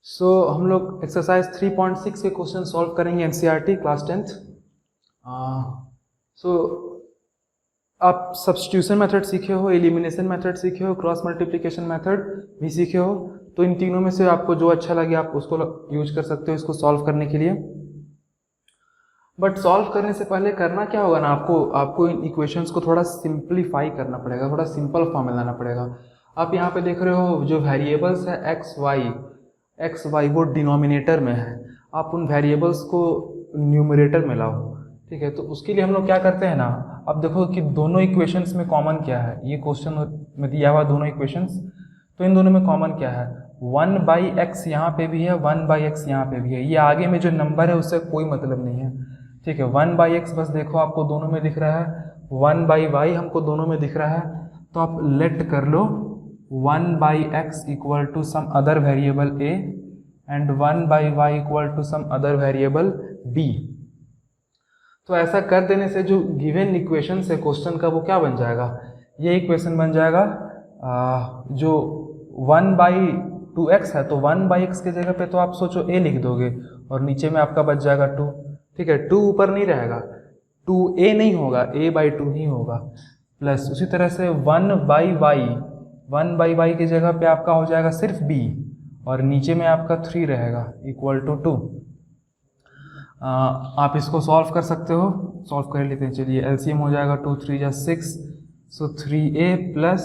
हम लोग एक्सरसाइज 3.6 के क्वेश्चन सॉल्व करेंगे एनसीईआरटी क्लास 10th। आप सब्स्टिट्यूशन मेथड सीखे हो, एलिमिनेशन मेथड सीखे हो, क्रॉस मल्टीप्लिकेशन मेथड भी सीखे हो, तो इन तीनों में से आपको जो अच्छा लगे आप उसको यूज कर सकते हो इसको सॉल्व करने के लिए। बट सॉल्व करने से पहले करना क्या होगा ना, आपको इन इक्वेशंस को थोड़ा सिंप्लीफाई करना पड़ेगा, थोड़ा सिंपल फॉर्म में लाना पड़ेगा। आप यहाँ पे देख रहे हो जो वेरिएबल्स है एक्स वाई वो डिनोमिनेटर में है, आप उन वेरिएबल्स को न्यूमरेटर में लाओ। ठीक है, तो उसके लिए हम लोग क्या करते हैं ना, अब देखो कि दोनों इक्वेशंस में कॉमन क्या है। ये क्वेश्चन में दिया हुआ दोनों इक्वेशंस, तो इन दोनों में कॉमन क्या है, 1/x यहाँ पे भी है, 1/x यहाँ पे भी है। ये आगे में जो नंबर है उससे कोई मतलब नहीं है। ठीक है, 1/x बस देखो आपको दोनों में दिख रहा है, 1/y हमको दोनों में दिख रहा है, तो आप लेट कर लो 1/x equal to some other variable a and 1/y equal to some other variable b। तो ऐसा कर देने से जो गिवन इक्वेशन है क्वेश्चन का वो क्या बन जाएगा, ये इक्वेशन बन जाएगा जो 1/2x है, तो 1/x के जगह पे तो आप सोचो a लिख दोगे और नीचे में आपका बच जाएगा 2। ठीक है, 2 ऊपर नहीं रहेगा, 2a नहीं होगा, a/2 ही होगा, प्लस उसी तरह से 1/y की जगह पे आपका हो जाएगा सिर्फ b और नीचे में आपका 3 रहेगा इक्वल टू 2। आप इसको सॉल्व कर सकते हो, सॉल्व कर लेते हैं। चलिए एलसीएम हो जाएगा 2 3 जा 6, so 3a plus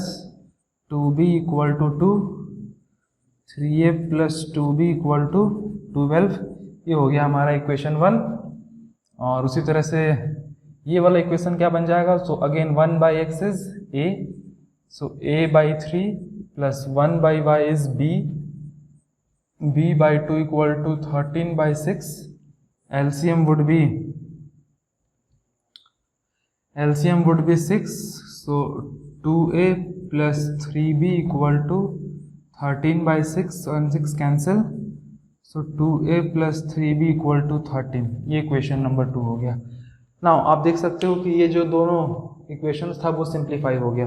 2b equal to 2, 3a plus 2b equal to 12। ये हो गया हमारा इक्वेशन 1। और उसी तरह से ये वाला इक्वेशन क्या बन जाएगा, so again 1/x is a, so a/3 plus 1/y is b/2 equal to 13/6। LCM would be 6, so 2a plus 3b equal to 13/6 and 6 cancel, so 2a plus 3b equal to 13। ये equation number 2 हो गया। Now आप देख सकते हो कि ये जो दोनों इक्वेशंस था वो सिंप्लीफाई हो गया।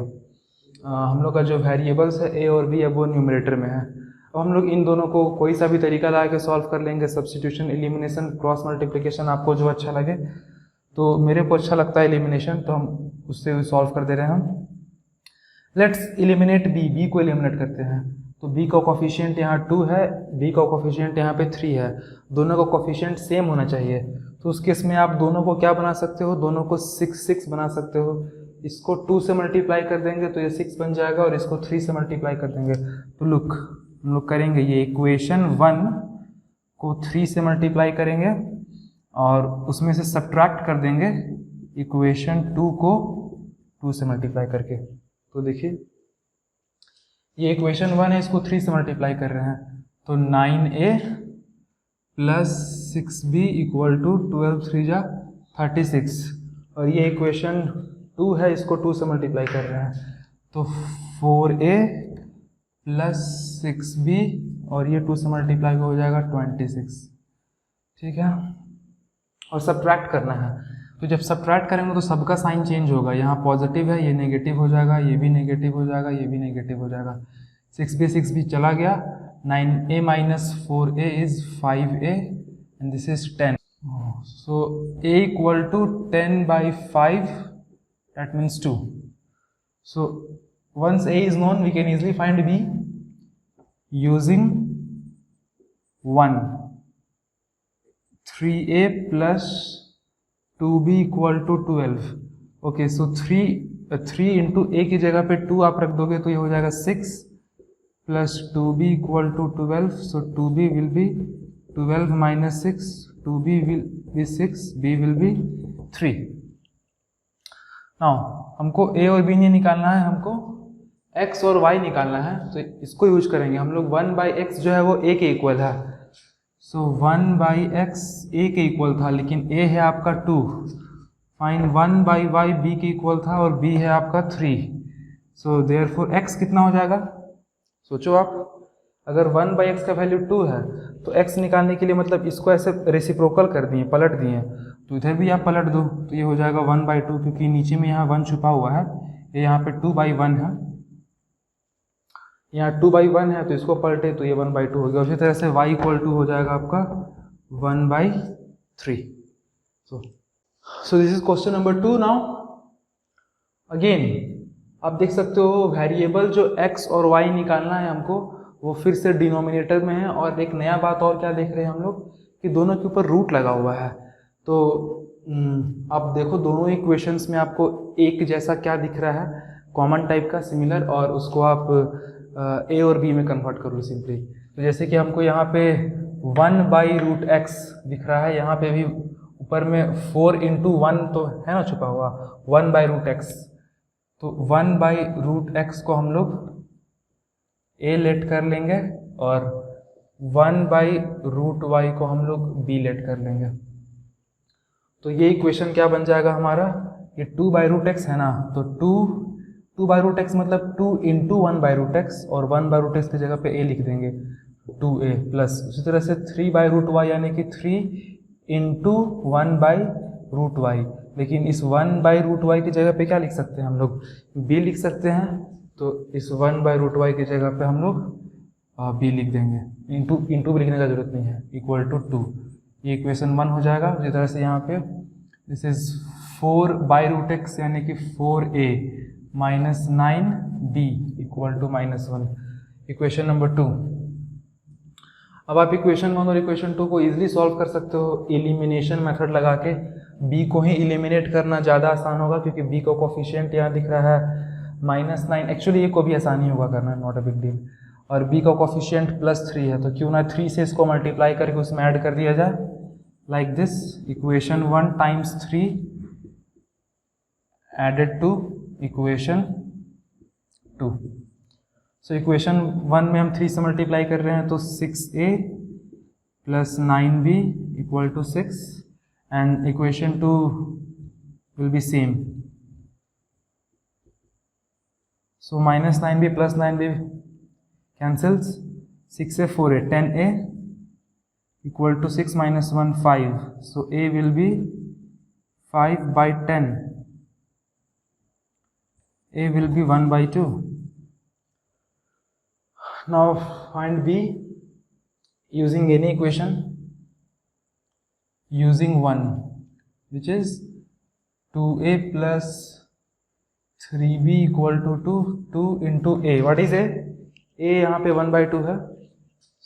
हम लोग का जो वेरिएबल्स है a और b अब वो न्यूमरेटर में है। अब हम लोग इन दोनों को कोई सा भी तरीका ला के सॉल्व कर लेंगे, सब्स्टिट्यूशन, एलिमिनेशन, क्रॉस मल्टीप्लिकेशन, आपको जो अच्छा लगे। तो मेरे को अच्छा लगता है एलिमिनेशन, तो हम उससे सॉल्व कर दे रहे हैं हम। लेट्स एलिमिनेट b को एलिमिनेट करते हैं। तो b का कोफिशिएंट यहाँ 2 है, b का कोफिशिएंट यहाँ पे 3 है, दोनों का कोफिशिएंट सेम होना चाहिए। तो उस केस में आप दोनों को क्या बना सकते हो, दोनों को 6 बना सकते हो। इसको 2 से मल्टीप्लाई कर देंगे तो ये 6 बन जाएगा और इसको 3 से मल्टीप्लाई कर देंगे तो लुक हम लोग करेंगे ये इक्वेशन 1 को 3 से मल्टीप्लाई करेंगे और उसमें से सब्ट्रैक्ट कर देंगे इक्वेशन 2 को 2 से मल्टीप्लाई करके। तो देखिए ये इक्वेशन 1 है, इसको 3 से मल्टीप्लाई कर रहे हैं, तो 9a plus 6b equal to 12 3 जा 36। और ये इक्वेशन 2 है, इसको 2 से मल्टीप्लाई कर रहे हैं, तो 4a प्लस 6b और ये 2 से मल्टीप्लाई हो जाएगा 26। ठीक है, और सब्ट्रैक्ट करना है। तो जब सब्ट्रैक्ट करेंगे तो सबका साइन चेंज होगा, यहाँ पॉजिटिव है ये नेगेटिव हो जाएगा, ये भी नेगेटिव हो जाएगा, ये भी नेगेटिव हो जाएगा। 6b चला गया, 9a minus 4a is 5a and this is 10। So a equal to 10/5, that means 2. So once a is known we can easily find b using 1, 3a plus 2b equal to 12। okay, so 3 into a की जगह पे 2 आप रख दोगे तो ये हो जाएगा 6 plus 2b equal to 12, so 2b will be 12 minus 6, 2b will be 6, b will be 3। Now हमको a और b नहीं निकालना है, हमको x और y निकालना है। तो इसको यूज करेंगे हम लोग। 1/x जो है वो a के इक्वल है, सो 1/x a के इक्वल था, लेकिन a है आपका 2। फाइन 1/y b के इक्वल था और b है आपका 3, सो देयरफॉर x कितना हो जाएगा, सोचो आप। अगर 1/x का वैल्यू 2 है तो x निकालने के लिए मतलब इसको ऐसे रेसिप्रोकल कर दिए, पलट दिए, तो इधर भी आप पलट दो तो ये हो जाएगा 1/2, क्योंकि नीचे में यहाँ 1 छुपा हुआ है, ये यहाँ पे 2/1 है। यहाँ 2/1 है तो इसको पलटे तो ये 1/2 हो गया। उसी तरह से y इक्वल टू हो जाएगा आपका 1/3। So this is question number 2। Now again आप देख सकते हो वेरिएबल जो x और y निकालना है हमको वो फिर से डिनोमिनेटर में है, और एक नया बात और क्या देख रहे हैं हम लोग कि दोनों के ऊपर रूट लगा हुआ है। तो आप देखो दोनों इक्वेशंस में आपको एक जैसा क्या दिख रहा है, कॉमन टाइप का सिमिलर, और उसको आप a और b में कन्वर्ट कर लो सिंपली। तो जैसे कि हमको यहाँ पे 1/√x दिख रहा है, यहाँ पे भी ऊपर में 4 × 1 तो है ना छुपा हुआ 1/√x, तो 1/√x को हम लोग a लेट कर लेंगे और 1/√y को हम लोग b लेट कर लेंगे। तो ये इक्वेशन क्या बन जाएगा हमारा, ये 2/√x है ना, तो 2/√x मतलब 2 × 1/√x, और 1/√x की जगह पे a लिख देंगे 2a, प्लस उसी तरह से 3/√y यानी कि 3 × 1/√y। लेकिन इस 1/√y की जगह पे क्या लिख सकते हैं हम लोग, b लिख सकते हैं, तो इस 1/√y की जगह पे हम लोग b लिख देंगे, इंटू भी लिखने का जरूरत नहीं है, इक्वल टू 2। ये इक्वेशन 1 हो जाएगा। उसी तरह से यहाँ पे दिस इज 4/√x यानी कि 4a minus 9b equal to -1, equation number 2। अब आप इक्वेशन 1 और इक्वेशन 2 को इजीली सॉल्व कर सकते हो एलिमिनेशन मेथड लगा के। b को ही एलिमिनेट करना ज़्यादा आसान होगा क्योंकि b का कोफिशिएंट यहाँ दिख रहा है -9, एक्चुअली ये को भी आसानी होगा करना, नॉट अ बिग डील, और b का कोफिशिएंट +3 है, तो क्यों ना 3 से इसको मल्टीप्लाई करके उसमें ऐड कर दिया जाए, like this, equation 1 × 3 added to equation 2। So equation 1 में हम 3 से मल्टीप्लाई कर रहे हैं तो 6a + 9b equal to 6, and equation 2 will be same. So -9b + 9b cancels, 6a 4a 10a equal to 6 - 1 5, so a will be 5/10, a will be 1/2. Now find b using any equation using 1, which is 2a plus 3b equal to 2 into a. What is a? a यहाँ पे 1/2 है,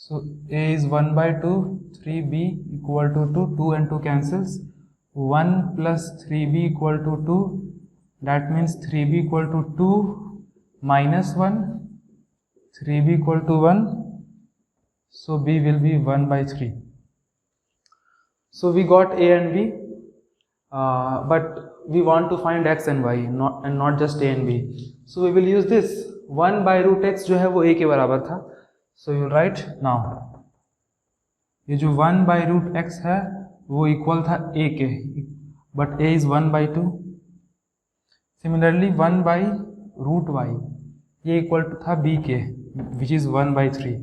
so a is 1/2, 3b equal to 2 and 2 cancels, 1 plus 3b equal to 2, that means 3b equal to 2 minus 1, 3b equal to 1, so b will be 1/3. So we got a and b, but we want to find x and y, not just a and b. So we will use this 1/√x जो है वो a के बराबर था, so you write now, ये जो 1/√x है वो इक्वल था a के, but a is 1/2. Similarly 1/√y ये इक्वल टू था b के, which is 1/3.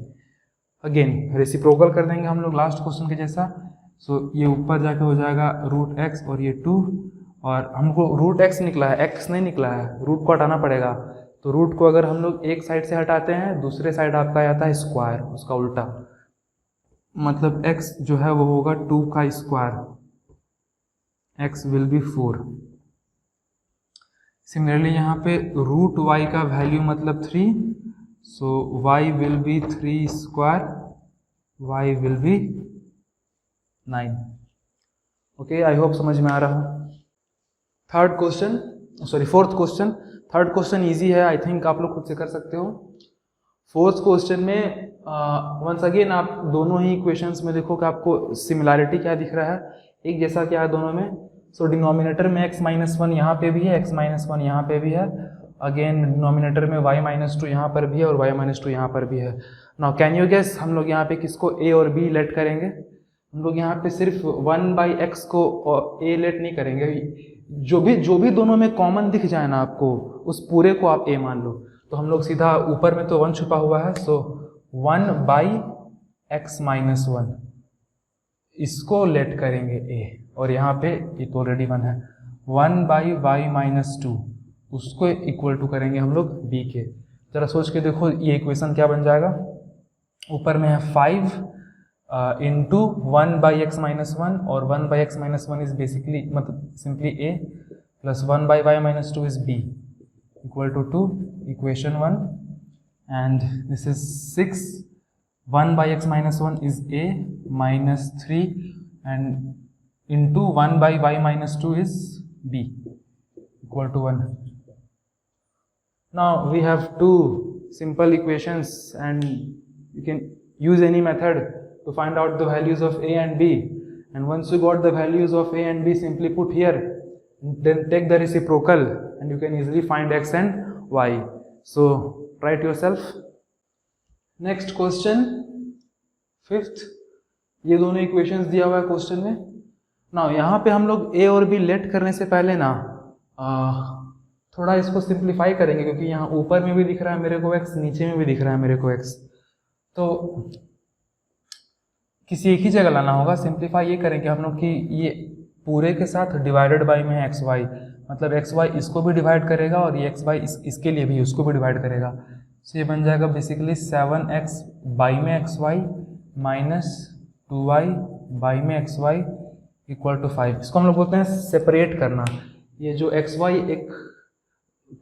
अगेन रेसिप्रोकल कर देंगे हम लोग लास्ट क्वेश्चन के जैसा। सो ये ऊपर जाके हो जाएगा √x और ये 2, और हमको √x निकला है, x नहीं निकला है, रूट को हटाना पड़ेगा। तो रूट को अगर हम लोग एक साइड से हटाते हैं दूसरे साइड आपका आता है स्क्वायर, उसका उल्टा, मतलब x जो है वो होगा 2 का square, x will B 4। Similarly यहाँ पे √y का वैल्यू मतलब 3, सो y will be 3 square, y will be 9। Okay, I hope समझ में आ रहा हो। Fourth question. Third question easy है, आई थिंक आप लोग खुद से कर सकते हो। फोर्थ क्वेश्चन में वंस अगेन आप दोनों ही इक्वेशंस में देखो कि आपको सिमिलैरिटी क्या दिख रहा है, एक जैसा क्या है दोनों में। सो डिनोमिनेटर में x-1 यहाँ पे भी है, x-1 यहाँ पे भी है, अगेन डिनोमिनेटर में y-2 यहाँ पर भी है और y-2 यहाँ पर भी है। नाउ कैन यू गेस हम लोग यहाँ पे किसको a और b लेट करेंगे? हम लोग यहाँ पे सिर्फ 1/x को a लेट नहीं करेंगे, जो भी दोनों में कॉमन दिख जाए ना आपको उस पूरे को आप a मान लो। तो हम लोग सीधा ऊपर में तो 1 छुपा हुआ है, सो 1/x-1 इसको लेट करेंगे a, और यहाँ पे ये तो ऑलरेडी 1 है। 1/y-2 उसको इक्वल टू करेंगे हम लोग b के। ज़रा सोच के देखो ये इक्वेशन क्या बन जाएगा। ऊपर में है 5 इंटू 1/x-1 और 1/x-1 इज बेसिकली मतलब simply a plus 1/y-2 is b equal to 2 equation 1 and this is 6 1/x-1 is a minus 3 and into 1/y-2 is b equal to 1. Now we have two simple equations and you can use any method to find out the values of a and b, and once you got the values of a and b, simply put here, then take the reciprocal and you can easily find x and y. So try it yourself. Next question 5th, ये दोनों equations दिया हुआ है question में ना। यहाँ पे हम लोग a और b लेट करने से पहले ना थोड़ा इसको सिंप्लीफाई करेंगे, क्योंकि यहाँ ऊपर में भी दिख रहा है मेरे को x, नीचे में भी दिख रहा है मेरे को x, तो किसी एक ही जगह लाना होगा। सिंप्लीफाई ये करेंगे हम लोग कि ये पूरे के साथ डिवाइडेड बाई में है xy, मतलब xy इसको भी डिवाइड करेगा और ये xy इसके लिए भी उसको भी डिवाइड करेगा। तो ये बन जाएगा बेसिकली 7x बाई में xy माइनस 2y बाई में xy इक्वल टू 5। इसको हम लोग बोलते हैं सेपरेट करना। ये जो xy एक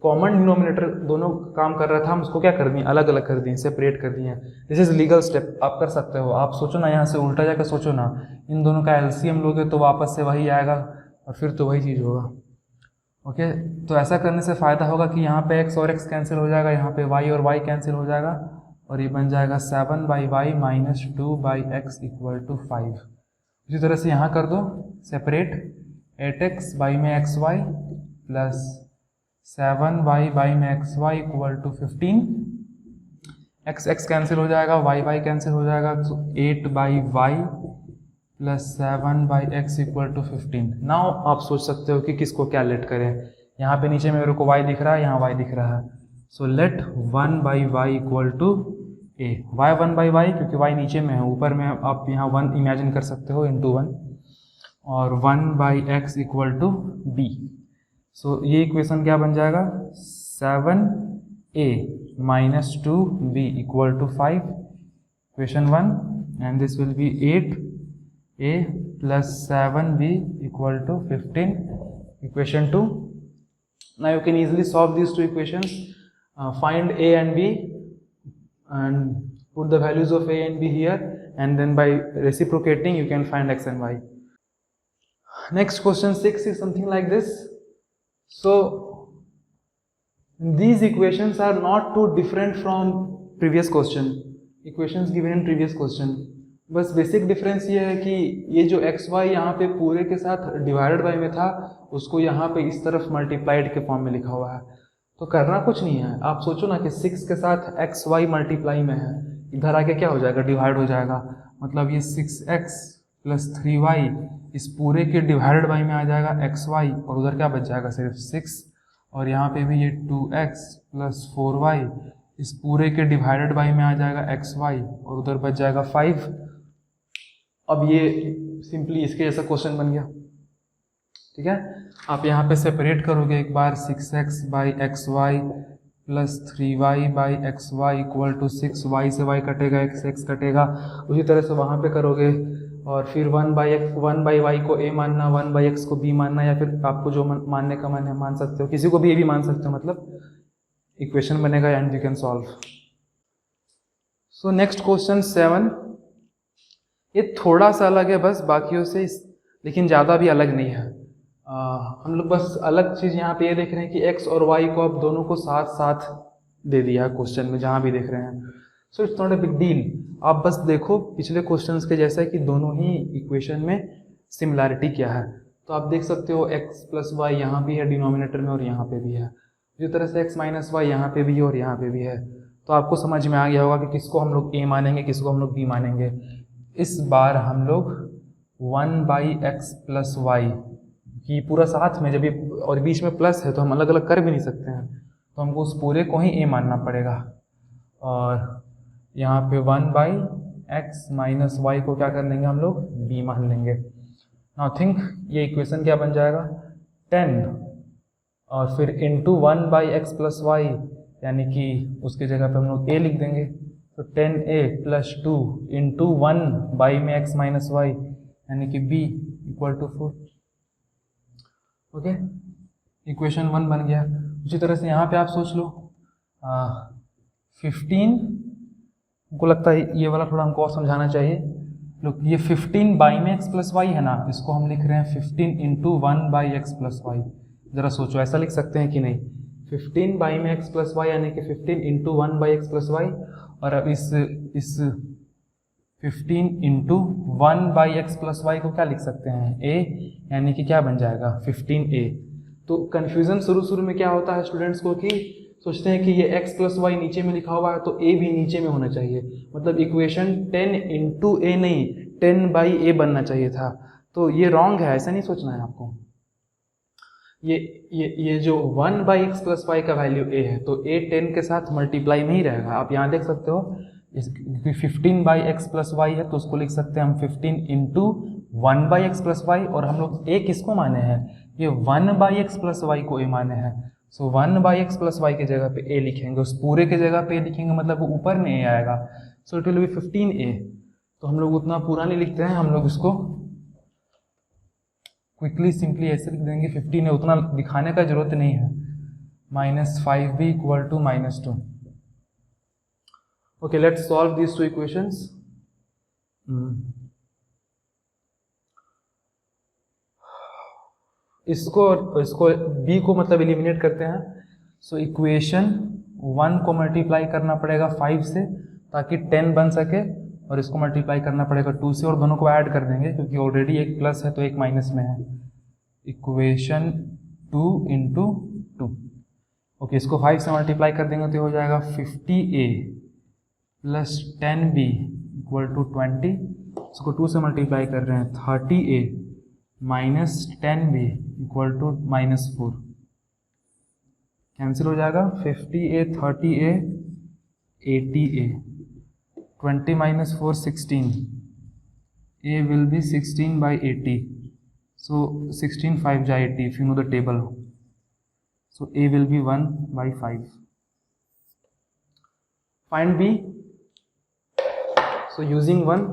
कॉमन डिनोमिनेटर दोनों काम कर रहा था, हम उसको क्या कर दिए, अलग अलग कर दिए, सेपरेट कर दिए। दिस इज लीगल स्टेप, आप कर सकते हो। आप सोचो ना, यहाँ से उल्टा जाकर सोचो ना, इन दोनों का एलसीएम लोगे तो वापस से वही आएगा और फिर तो वही चीज़ होगा। ओके, तो ऐसा करने से फ़ायदा होगा कि यहाँ पे x और x कैंसिल हो जाएगा, यहाँ पे y और y कैंसिल हो जाएगा और ये बन जाएगा 7/y minus 2/x equal to 5। उसी तरह से यहाँ कर दो सेपरेट 8x बाई में xy प्लस 7y बाई में xy equal to 15। x cancel हो जाएगा, y कैंसिल हो जाएगा, तो 8/y plus 7/x equal to 15। Now आप सोच सकते हो कि किसको क्या लेट करें। यहाँ पे नीचे में मेरे को y दिख रहा है, यहाँ y दिख रहा है, so let 1/y equal to a। y 1/y क्योंकि y नीचे में है, ऊपर में आप यहाँ 1 इमेजिन कर सकते हो इंटू 1, और 1/x इक्वल टू b। सो ये इक्वेशन क्या बन जाएगा, 7a minus 2b equal to 5 equation 1, and this will be 8a plus 7b equal to 15 equation 2. Now you can easily solve these two equations, find a and b and put the values of a and b here, and then by reciprocating you can find x and y. Next question 6 is something like this. So these equations are not too different from previous question, equations given in previous question. बस basic difference ये है कि ये जो x Y यहाँ पे पूरे के साथ डिवाइडेड बाई में था, उसको यहाँ पे इस तरफ मल्टीप्लाइड के फॉर्म में लिखा हुआ है। तो करना कुछ नहीं है, आप सोचो ना कि 6 के साथ एक्स वाई मल्टीप्लाई में है, इधर आके क्या हो जाएगा, डिवाइड हो जाएगा, मतलब ये 6x प्लस 3y इस पूरे के डिवाइडेड बाई में आ जाएगा एक्स वाई, और उधर क्या बच जाएगा, सिर्फ 6, और यहाँ पे भी ये 2x प्लस 4y इस पूरे के डिवाइडेड बाई में आ जाएगा एक्स वाई, और उधर बच जाएगा 5। अब ये सिंपली इसके जैसा क्वेश्चन बन गया, ठीक है। आप यहाँ पे सेपरेट करोगे एक बार, 6x by x y plus 3y by x y equal to 6y से y कटेगा, x कटेगा, उसी तरह से वहाँ पे करोगे, और फिर 1/y को a मानना, 1/x को b मानना, या फिर आपको जो मानने का मन है मान सकते हो, किसी को भी a भी मान सकते हो, मतलब इक्वेशन बनेगा and you can solve. So next question 7, ये थोड़ा सा अलग है बस बाकियों से, लेकिन ज़्यादा भी अलग नहीं है। हम लोग बस अलग चीज़ यहाँ पे ये देख रहे हैं कि x और y को अब दोनों को साथ साथ दे दिया क्वेश्चन में, जहाँ भी देख रहे हैं। So it's not a big deal. आप बस देखो पिछले क्वेश्चंस के जैसा कि दोनों ही इक्वेशन में सिमिलैरिटी क्या है। तो आप देख सकते हो x प्लस वाई यहाँ भी है डिनोमिनेटर में और यहाँ पे भी है, इसी तरह से x माइनस वाई यहाँ पे भी है और यहाँ पे भी है। तो आपको समझ में आ गया होगा कि किसको हम लोग a मानेंगे, किसको हम लोग b मानेंगे। इस बार हम लोग 1/x प्लस वाई की पूरा साथ में, जब ये और बीच में प्लस है तो हम अलग अलग कर भी नहीं सकते हैं, तो हमको उस पूरे को ही a मानना पड़ेगा, और यहाँ पे 1/x माइनस वाई को क्या कर लेंगे हम लोग, b मान लेंगे। नाउ थिंक ये इक्वेशन क्या बन जाएगा, 10 और फिर इंटू 1/x प्लस वाई यानी कि उसके जगह पे हम लोग a लिख देंगे। तो 10a प्लस 2 इंटू 1 बाई में x माइनस वाई यानी कि b equal to 4। Okay, equation 1 बन गया। उसी तरह से यहाँ पे आप सोच लो 15 को लगता है ये वाला थोड़ा हमको और समझाना चाहिए। लोग ये 15 बाई में x प्लस वाई है ना, इसको हम लिख रहे हैं 15 into 1 by x plus y. ज़रा सोचो ऐसा लिख सकते हैं कि नहीं? 15 बाई में x प्लस वाई यानी कि 15 into 1 by x plus y. और अब इस 15 into 1 by x plus y को क्या लिख सकते हैं? a, यानी कि क्या बन जाएगा 15a। तो कन्फ्यूज़न शुरू में क्या होता है स्टूडेंट्स को कि सोचते हैं कि ये x प्लस वाई नीचे में लिखा हुआ है तो a भी नीचे में होना चाहिए, मतलब इक्वेशन 10 इंटू ए नहीं 10 बाई ए बनना चाहिए था। तो ये रॉन्ग है, ऐसा नहीं सोचना है आपको। ये जो 1 बाई एक्स प्लस वाई का वैल्यू a है तो a 10 के साथ मल्टीप्लाई में ही रहेगा। आप यहाँ देख सकते हो 15 बाई एक्स प्लस वाई है तो उसको लिख सकते हैं हम 15 into 1 by x plus y. और हम लोग a किसको माने हैं? ये 1 बाई एक्स प्लस वाई को a माने हैं। सो 1 बाई एक्स प्लस वाई की जगह पे a लिखेंगे, उस पूरे के जगह पे a लिखेंगे, मतलब वो ऊपर में a आएगा। So it will be 15a। तो हम लोग उतना पूरा नहीं लिखते हैं, हम लोग इसको क्विकली सिंपली ऐसे लिख देंगे 15 है, उतना दिखाने का जरूरत नहीं है। -5b equal to -2। Okay, let's solve these two equations. इसको b को मतलब एलिमिनेट करते हैं। सो इक्वेशन 1 को मल्टीप्लाई करना पड़ेगा 5 से ताकि 10 बन सके, और इसको मल्टीप्लाई करना पड़ेगा 2 से, और दोनों को ऐड कर देंगे क्योंकि ऑलरेडी एक प्लस है तो एक माइनस में है। Equation 2 into 2। ओके, इसको 5 से मल्टीप्लाई कर देंगे तो हो जाएगा 50a plus 10b equal to 20। इसको 2 से मल्टीप्लाई कर रहे हैं 30a minus 10b equal to -4। Cancel हो जाएगा 50a 30a 80a 20 minus 4 16, a will be 16 by 80, so 16 5 ja 80 if you know the table, so a will be 1 by 5. Find b. So using 1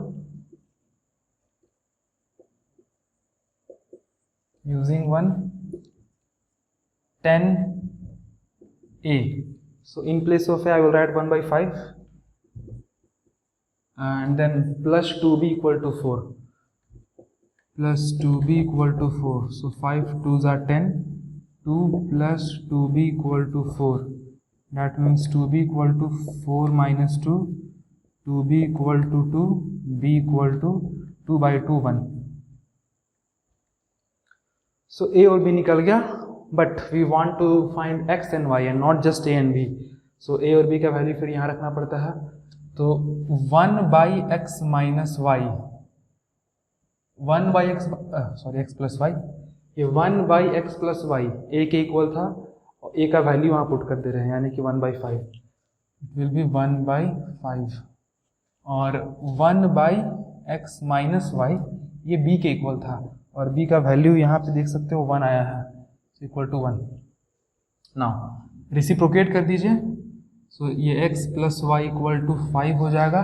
10a, so in place of a I will write 1 by 5 and then plus 2b equal to 4, plus 2b equal to 4, so 5 2s are 10, 2 plus 2b equal to 4, that means 2b equal to 4 minus 2, 2b equal to 2, b equal to 2 by 2 1. So a और b निकल गया, but we want to find x and y and not just a and b, so a और b का value फिर यहाँ रखना पड़ता है। तो 1 by x minus y, 1 by x x plus y, ये 1 by x plus y A के इक्वल था और ए का वैल्यू वहाँ पुट कर दे रहे हैं यानी कि 1 by 5, it will be 1 by 5। और 1 बाई एक्स माइनस वाई ये बी के इक्वल था और बी का वैल्यू यहाँ पे देख सकते हो 1 आया है, इक्वल टू 1। नाउ रेसिप्रोकेट कर दीजिए, सो ये x plus y equal to 5 हो जाएगा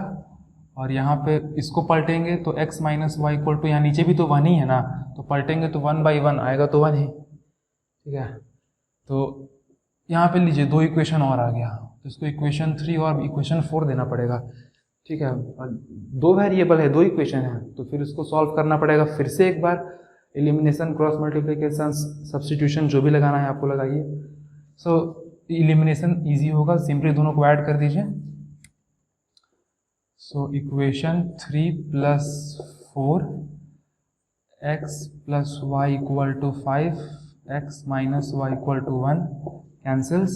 और यहाँ पे इसको पलटेंगे तो x minus y equal to, यहाँ नीचे भी तो 1 ही है ना, तो पलटेंगे तो 1 बाई 1 आएगा तो 1 ही, ठीक है। तो यहाँ पे लीजिए 2 इक्वेशन और आ गया, तो इसको इक्वेशन 3 और इक्वेशन 4 देना पड़ेगा, ठीक है। 2 वेरिएबल है 2 इक्वेशन है तो फिर इसको सॉल्व करना पड़ेगा फिर से एक बार, एलिमिनेशन क्रॉस मल्टीप्लिकेशन सब्स्टिट्यूशन जो भी लगाना है आपको लगाइए। सो इलिमिनेशन इजी होगा, सिंपली दोनों को ऐड कर दीजिए। So equation 3 plus 4 x plus y equal to 5, x minus y equal to 1 cancels,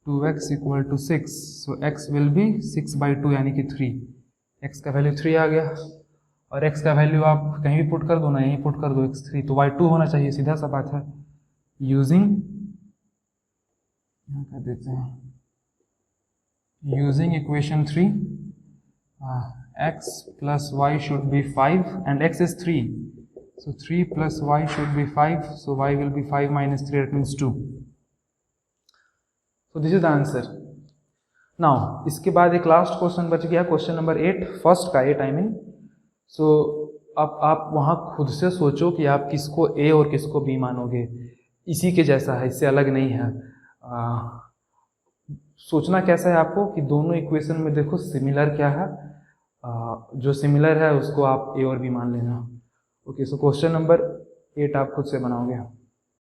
2x equal to 6, so x will be 6 by 2 यानी कि 3, x का वैल्यू 3 आ गया और x का वैल्यू आप कहीं भी पुट कर दो ना, यहीं पुट कर दो x3 तो y2 होना चाहिए, सीधा सा बात है। यूजिंग क्या देते हैं, using equation 3 x plus y should be 5 and x is 3, so 3 plus y should be 5, so y will be 5 minus 3, that means 2. So this is the answer. Now इसके बाद एक लास्ट क्वेश्चन बच गया, question number 8, first का 8 I mean. सो अब आप वहाँ खुद से सोचो कि आप किसको ए और किसको बी मानोगे। इसी के जैसा है, इससे अलग नहीं है। सोचना कैसा है आपको कि दोनों इक्वेशन में देखो सिमिलर क्या है, जो सिमिलर है उसको आप ए और बी मान लेना। ओके, सो क्वेश्चन नंबर 8 आप खुद से बनाओगे।